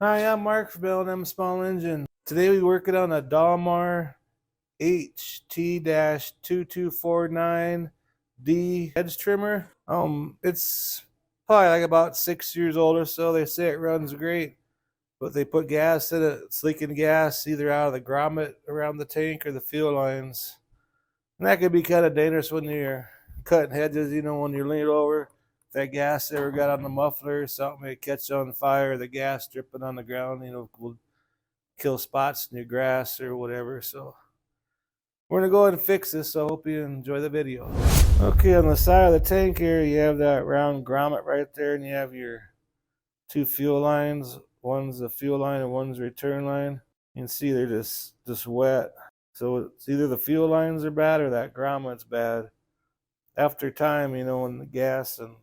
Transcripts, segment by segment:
Hi, I'm Mark from L&M Small Engine. Today we're working on a Dolmar HT-2249D hedge trimmer. It's probably like about 6 years old or so. They say it runs great, but they put gas in it. It's leaking gas either out of the grommet around the tank or the fuel lines. And that could be kind of dangerous when you're cutting hedges, when you're leaning over. If that gas ever got on the muffler or something, it catch on fire, the gas dripping on the ground, will kill spots in your grass or whatever. So we're gonna go ahead and fix this. So I hope you enjoy the video. Okay, on the side of the tank here, you have that round grommet right there, and you have your two fuel lines. One's the fuel line and one's the return line. You can see they're just wet. So it's either the fuel lines are bad or that grommet's bad. After time, when the gas and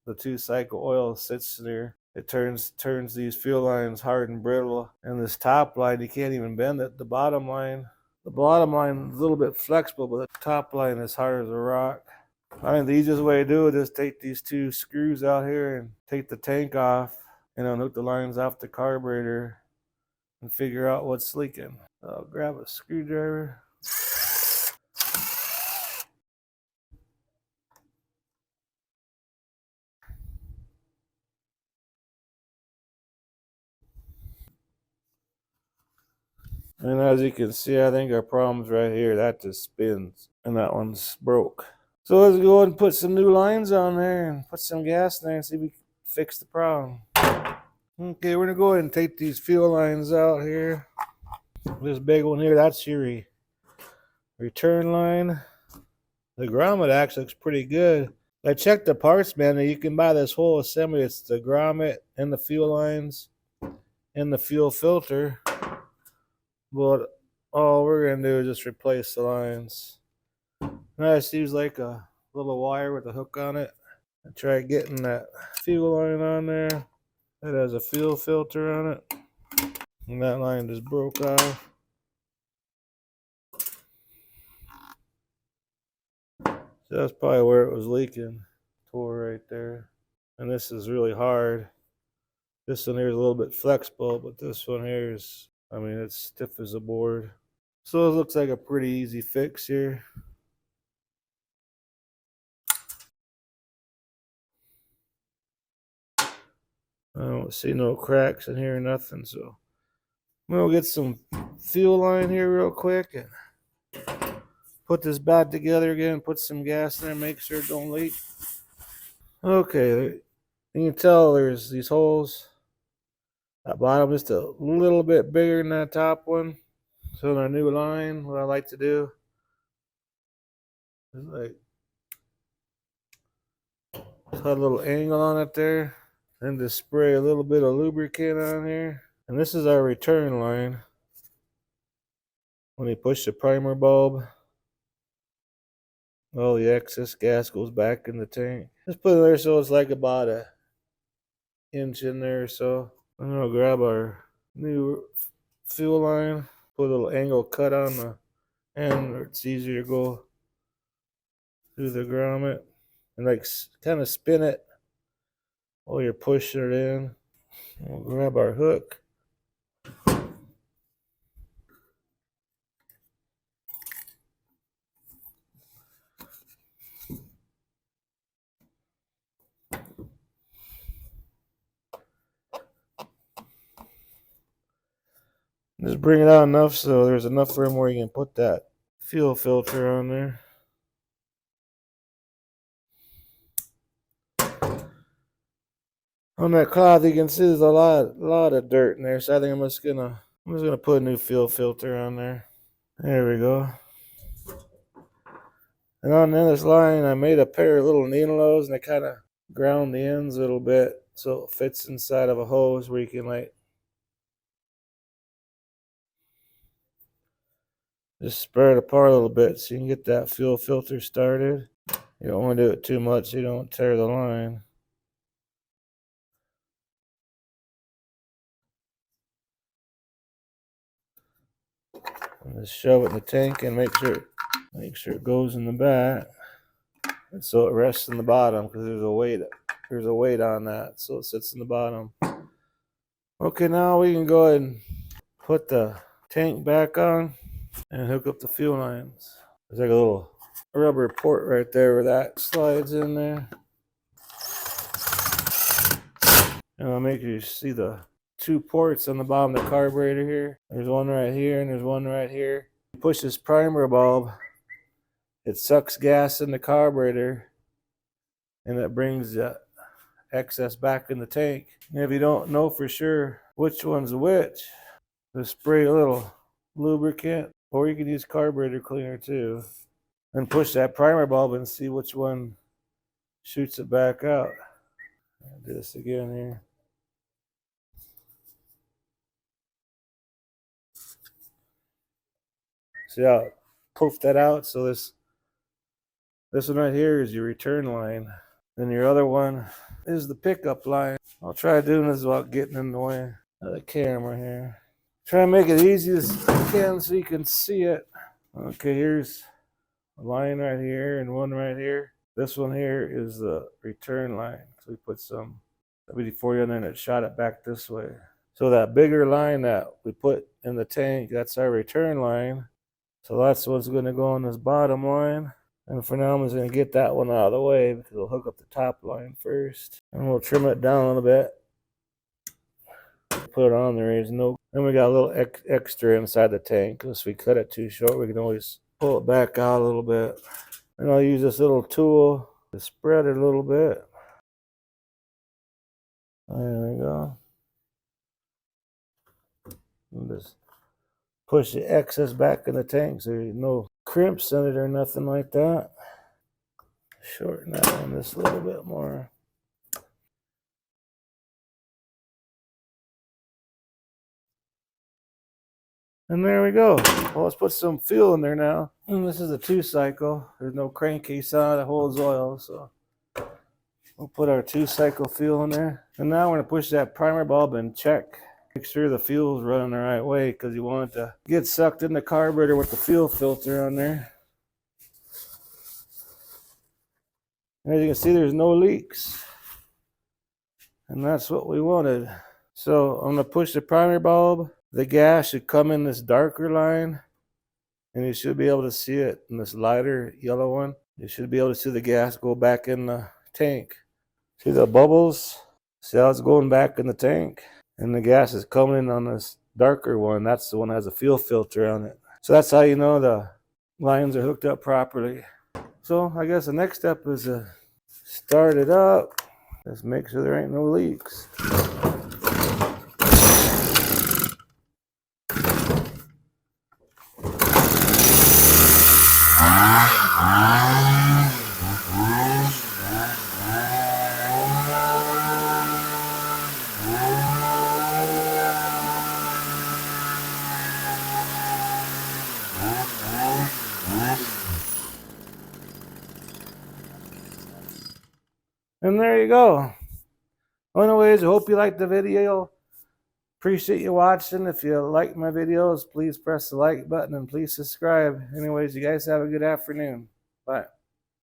the two-cycle oil sits there, it turns these fuel lines hard and brittle. And this top line, you can't even bend it. The bottom line is a little bit flexible, but the top line is hard as a rock. I mean, the easiest way to do it is take these two screws out here and take the tank off and unhook the lines off the carburetor and figure out what's leaking. I'll grab a screwdriver. And as you can see, I think our problem's right here. That just spins, and that one's broke. So let's go ahead and put some new lines on there and put some gas in there and see if we can fix the problem. Okay, we're gonna go ahead and take these fuel lines out here. This big one here, that's your return line. The grommet actually looks pretty good. I checked the parts man, and you can buy this whole assembly. It's the grommet and the fuel lines and the fuel filter. But all we're gonna do is just replace the lines. And I just use like a little wire with a hook on it. I try getting that fuel line on there. It has a fuel filter on it. And that line just broke off. So that's probably where it was leaking. Tore right there. And this is really hard. This one here is a little bit flexible, but this one here is, it's stiff as a board. So it looks like a pretty easy fix here. I don't see no cracks in here or nothing, so we'll get some fuel line here real quick and put this back together again, put some gas in there, make sure it don't leak. Okay, you can tell there's these holes. That bottom is just a little bit bigger than that top one. So in our new line, what I like to do is like put a little angle on it there, and just spray a little bit of lubricant on here. And this is our return line. When you push the primer bulb, all the excess gas goes back in the tank. Just put it there so it's like about an inch in there or so. I'm gonna grab our new fuel line, put a little angle cut on the end where it's easier to go through the grommet, and like kind of spin it while you're pushing it in. We'll grab our hook. Just bring it out enough so there's enough room where you can put that fuel filter on there. On that cloth, you can see there's a lot of dirt in there, so I think I'm just gonna put a new fuel filter on there. There we go. And on this line, I made a pair of little needles, and I kind of ground the ends a little bit so it fits inside of a hose where you can like just spread it apart a little bit so you can get that fuel filter started. You don't want to do it too much so you don't tear the line. And just shove it in the tank and make sure it goes in the back, and so it rests in the bottom because there's a weight on that, so it sits in the bottom. Okay, now we can go ahead and put the tank back on and hook up the fuel lines. There's like a little rubber port right there where that slides in there. And I'll make you see the two ports on the bottom of the carburetor here. There's one right here and there's one right here. You push this primer bulb, it sucks gas in the carburetor and it brings the excess back in the tank. And if you don't know for sure which one's which, just spray a little lubricant, or you can use carburetor cleaner too, and push that primer bulb and see which one shoots it back out. I'll do this again here. See how it poofed that out? So this one right here is your return line. Then your other one is the pickup line. I'll try doing this without getting in the way of the camera here. Try and make it easy as I can so you can see it. Okay, here's a line right here and one right here. This one here is the return line. So we put some WD-40 on there and it shot it back this way. So that bigger line that we put in the tank, that's our return line. So that's what's going to go on this bottom line. And for now, I'm just going to get that one out of the way because we'll hook up the top line first. And we'll trim it down a little bit. Put it on there. There's no. Then we got a little extra inside the tank. If we cut it too short, we can always pull it back out a little bit. And I'll use this little tool to spread it a little bit. There we go. And just push the excess back in the tank so there's no crimps in it or nothing like that. Shorten that one just a little bit more. And there we go. Well, let's put some fuel in there now. And this is a 2-cycle. There's no crankcase on it that holds oil, so we'll put our 2-cycle fuel in there. And now we're going to push that primer bulb and check. Make sure the fuel's running the right way because you want it to get sucked in the carburetor with the fuel filter on there. And as you can see, there's no leaks. And that's what we wanted. So I'm going to push the primer bulb. The gas should come in this darker line. And you should be able to see it in this lighter yellow one. You should be able to see the gas go back in the tank. See the bubbles? See how it's going back in the tank? And the gas is coming in on this darker one. That's the one that has a fuel filter on it. So that's how you know the lines are hooked up properly. So I guess the next step is to start it up. Just make sure there ain't no leaks. And there you go. Anyways, I hope you liked the video. Appreciate you watching. If you like my videos, please press the like button and please subscribe. Anyways, you guys have a good afternoon. Bye.